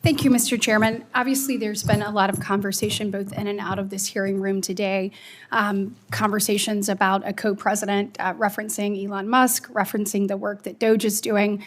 Thank you, Mr. Chairman. Obviously, there's been a lot of conversation both in and out of this hearing room today. Conversations about a co-president referencing Elon Musk, referencing the work that DOGE is doing.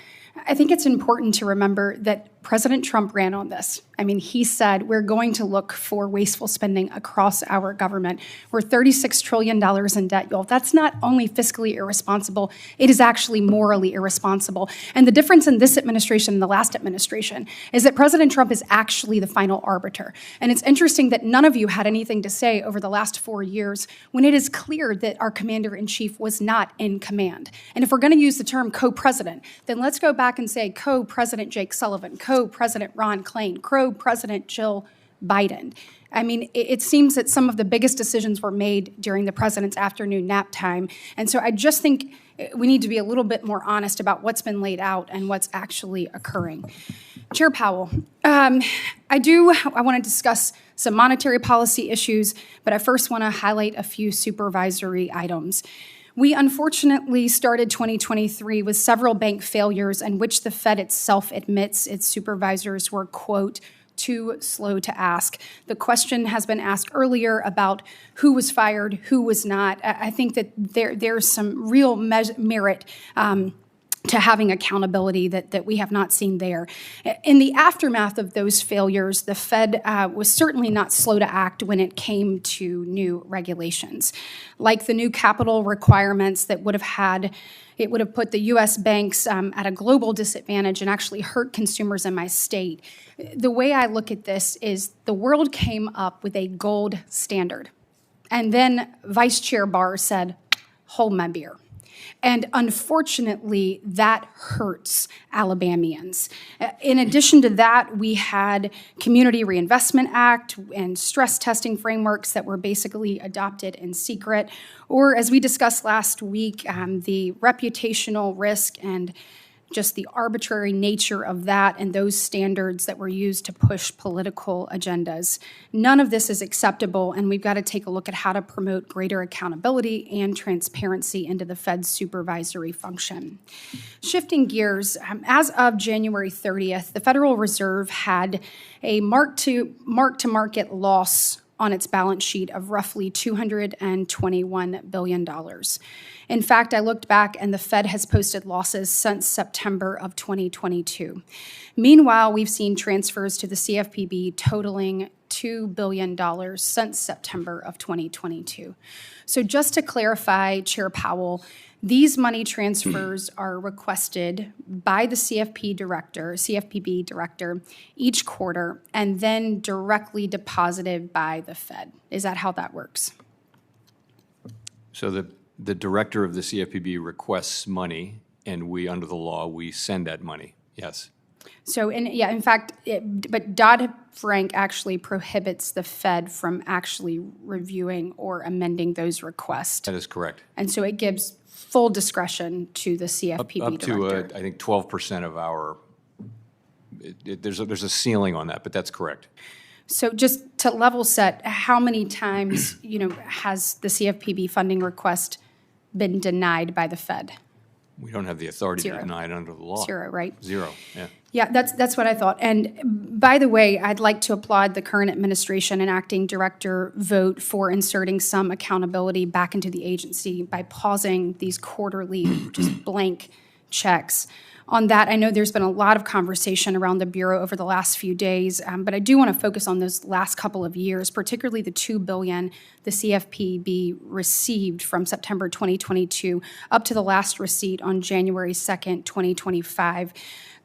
I think it's important to remember that President Trump ran on this. I mean, he said, we're going to look for wasteful spending across our government. We're $36 trillion in debt, y'all. That's not only fiscally irresponsible, it is actually morally irresponsible. And the difference in this administration and the last administration is that President Trump is actually the final arbiter. And it's interesting that none of you had anything to say over the last 4 years when it is clear that our commander-in-chief was not in command. And if we're going to use the term co-president, then let's go back and say co-president Jake Sullivan, co-president Ron Klain, co-president Jill Biden. I mean, it seems that some of the biggest decisions were made during the president's afternoon nap time. And so I just think we need to be a little bit more honest about what's been laid out and what's actually occurring. Chair Powell, I want to discuss some monetary policy issues, but I first want to highlight a few supervisory items. We unfortunately started 2023 with several bank failures in which the Fed itself admits its supervisors were, quote, too slow to ask. The question has been asked earlier about who was fired, who was not. I think that there's some real merit to having accountability that we have not seen there. In the aftermath of those failures, the Fed was certainly not slow to act when it came to new regulations, like the new capital requirements that would have put the U.S. banks at a global disadvantage and actually hurt consumers in my state. The way I look at this is the world came up with a gold standard, and then Vice Chair Barr said, hold my beer. And unfortunately, that hurts Alabamians. In addition to that, we had Community Reinvestment Act and stress testing frameworks that were basically adopted in secret. Or as we discussed last week, the reputational risk and just the arbitrary nature of that and those standards that were used to push political agendas. None of this is acceptable, and we've got to take a look at how to promote greater accountability and transparency into the Fed's supervisory function. Shifting gears, as of January 30th, the Federal Reserve had a mark-to-market loss on its balance sheet of roughly $221 billion. In fact, I looked back and the Fed has posted losses since September of 2022. Meanwhile, we've seen transfers to the CFPB totaling $2 billion since September of 2022. So just to clarify, Chair Powell, these money transfers are requested by the CFPB director each quarter and then directly deposited by the Fed. Is that how that works? So the director of the CFPB requests money, and we, under the law, we send that money, yes. So, in fact, but Dodd-Frank actually prohibits the Fed from actually reviewing or amending those requests. That is correct. And so it gives full discretion to the CFPB director. Up to, I think, 12% of our, there's a ceiling on that, but that's correct. So just to level set, how many times, has the CFPB funding request been denied by the Fed? We don't have the authority to deny it under the law. Zero, right? Zero, yeah. Yeah, that's what I thought. And by the way, I'd like to applaud the current administration and acting director vote for inserting some accountability back into the agency by pausing these quarterly just blank checks. On that, I know there's been a lot of conversation around the Bureau over the last few days, but I do want to focus on those last couple of years, particularly the $2 billion the CFPB received from September 2022 up to the last receipt on January 2nd, 2025.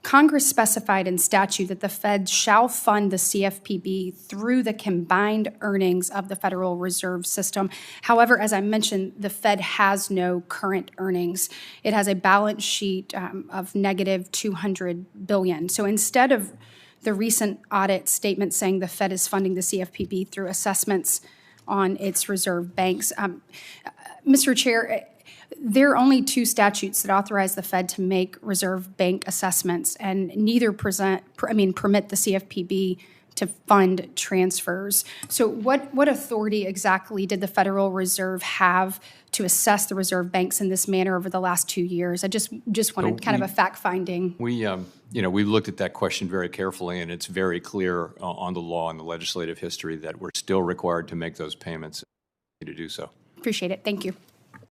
Congress specified in statute that the Fed shall fund the CFPB through the combined earnings of the Federal Reserve System. However, as I mentioned, the Fed has no current earnings. It has a balance sheet of negative $200 billion. So instead of the recent audit statement saying the Fed is funding the CFPB through assessments on its reserve banks, Mr. Chair, there are only two statutes that authorize the Fed to make reserve bank assessments, and neither permit the CFPB to fund transfers. So what authority exactly did the Federal Reserve have to assess the reserve banks in this manner over the last 2 years? I just wanted kind of a fact-finding. We looked at that question very carefully, and it's very clear on the law and the legislative history that we're still required to make those payments to do so. Appreciate it. Thank you.